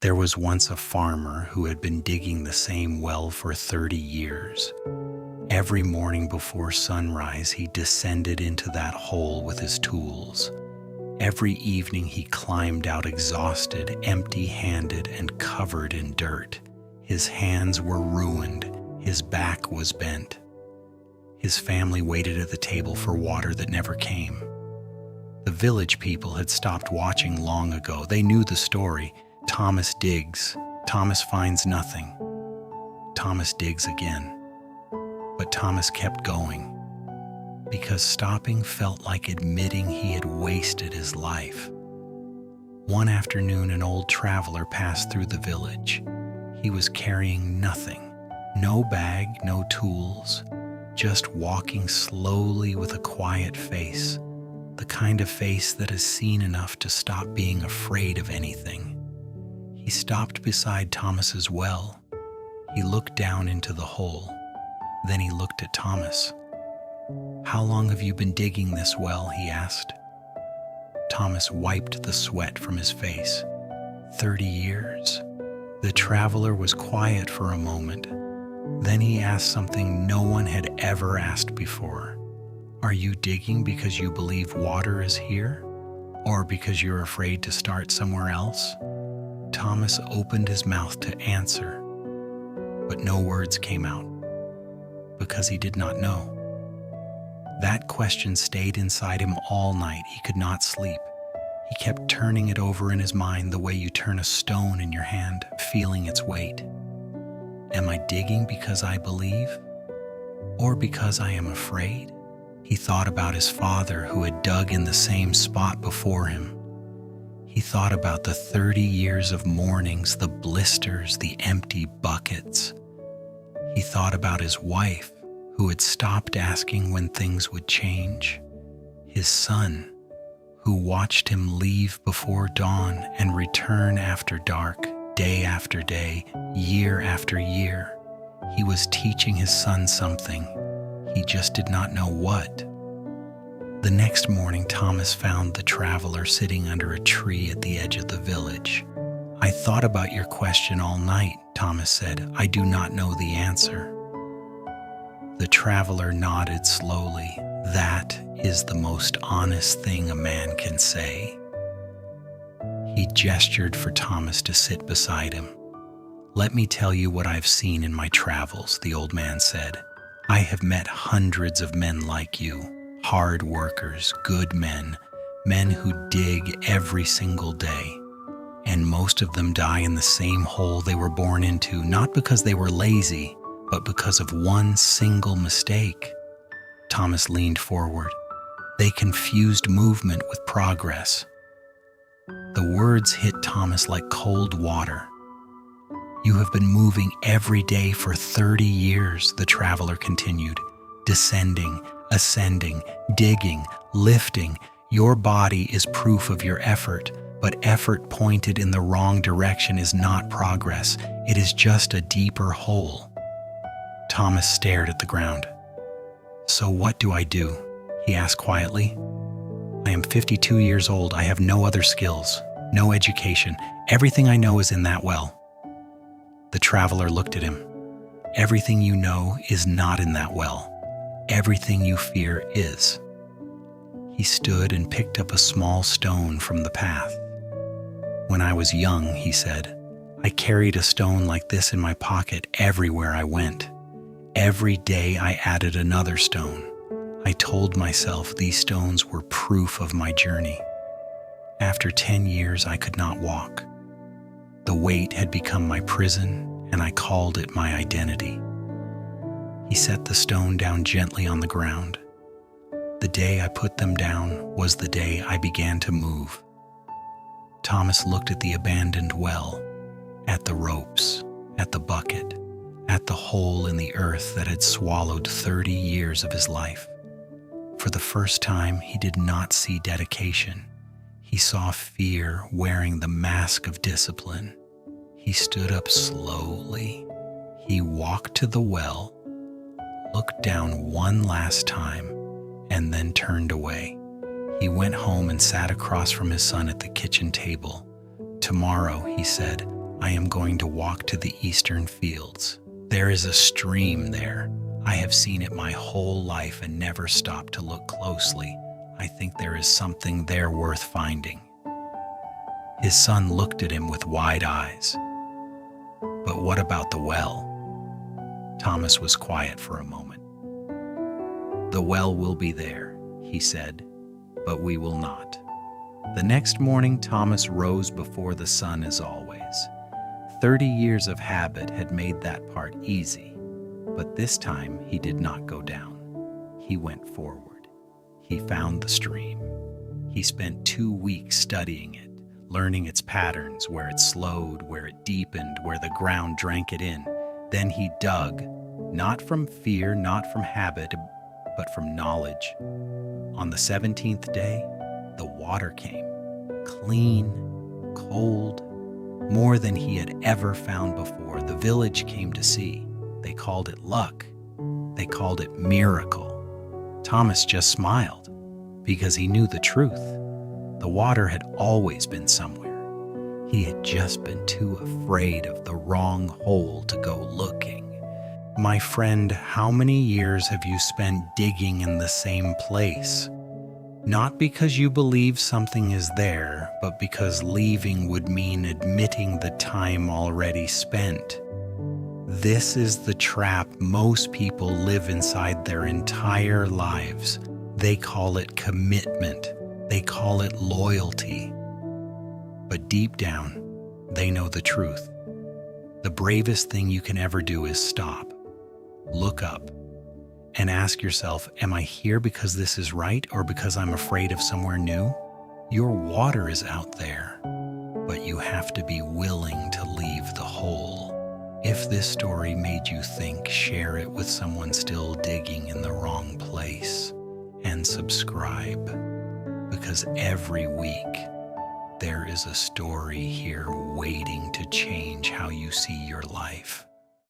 There was once a farmer who had been digging the same well for 30 years. Every morning before sunrise, he descended into that hole with his tools. Every evening he climbed out exhausted, empty-handed, and covered in dirt. His hands were ruined, his back was bent. His family waited at the table for water that never came. The village people had stopped watching long ago. They knew the story. Thomas digs. Thomas finds nothing. Thomas digs again. But Thomas kept going, because stopping felt like admitting he had wasted his life. One afternoon, an old traveler passed through the village. He was carrying nothing, no bag, no tools, just walking slowly with a quiet face, the kind of face that is seen enough to stop being afraid of anything. He stopped beside Thomas's well. He looked down into the hole. Then he looked at Thomas. "How long have you been digging this well?" he asked. Thomas wiped the sweat from his face. 30 years. The traveler was quiet for a moment. Then he asked something no one had ever asked before. "Are you digging because you believe water is here? Or because you're afraid to start somewhere else?" Thomas opened his mouth to answer, but no words came out, because he did not know. That question stayed inside him all night. He could not sleep. He kept turning it over in his mind the way you turn a stone in your hand, feeling its weight. Am I digging because I believe? Or because I am afraid? He thought about his father who had dug in the same spot before him. He thought about the 30 years of mornings, the blisters, the empty buckets. He thought about his wife, who had stopped asking when things would change. His son, who watched him leave before dawn and return after dark, day after day, year after year. He was teaching his son something. He just did not know what. The next morning, Thomas found the traveler sitting under a tree at the edge of the village. "I thought about your question all night," Thomas said. "I do not know the answer." The traveler nodded slowly. "That is the most honest thing a man can say." He gestured for Thomas to sit beside him. "Let me tell you what I've seen in my travels," the old man said. "I have met hundreds of men like you, hard workers, good men, men who dig every single day. And most of them die in the same hole they were born into, not because they were lazy, but because of one single mistake." Thomas leaned forward. "They confused movement with progress." The words hit Thomas like cold water. "You have been moving every day for 30 years, the traveler continued, descending, ascending, digging, lifting. Your body is proof of your effort, but effort pointed in the wrong direction is not progress. It is just a deeper hole." Thomas stared at the ground. "So what do I do?" he asked quietly. "I am 52 years old. I have no other skills, no education. Everything I know is in that well." The traveler looked at him. "Everything you know is not in that well. Everything you fear is." He stood and picked up a small stone from the path. "When I was young," he said, "I carried a stone like this in my pocket everywhere I went. Every day I added another stone. I told myself these stones were proof of my journey. After 10 years, I could not walk. The weight had become my prison, and I called it my identity." He set the stone down gently on the ground. "The day I put them down was the day I began to move." Thomas looked at the abandoned well, at the ropes, at the bucket, at the hole in the earth that had swallowed 30 years of his life. For the first time, he did not see dedication. He saw fear wearing the mask of discipline. He stood up slowly. He walked to the well, looked down one last time, and then turned away. He went home and sat across from his son at the kitchen table. "Tomorrow," he said, I am going to walk to the eastern fields. There is a stream there. I have seen it my whole life and never stopped to look closely. I think there is something there worth finding." His son looked at him with wide eyes. "But what about the well?" Thomas was quiet for a moment. "The well will be there," he said, "but we will not." The next morning, Thomas rose before the sun as always. 30 years of habit had made that part easy, but this time he did not go down. He went forward. He found the stream. He spent 2 weeks studying it, learning its patterns, where it slowed, where it deepened, where the ground drank it in. Then he dug, not from fear, not from habit, but from knowledge. On the 17th day, the water came, clean, cold, more than he had ever found before. The village came to see. They called it luck. They called it miracle. Thomas just smiled because he knew the truth. The water had always been somewhere. He had just been too afraid of the wrong hole to go looking. My friend, how many years have you spent digging in the same place? Not because you believe something is there, but because leaving would mean admitting the time already spent. This is the trap most people live inside their entire lives. They call it commitment. They call it loyalty. But deep down, they know the truth. The bravest thing you can ever do is stop, look up, and ask yourself, am I here because this is right or because I'm afraid of somewhere new? Your water is out there, but you have to be willing to leave the hole. If this story made you think, share it with someone still digging in the wrong place, and subscribe, because every week there is a story here waiting to change how you see your life.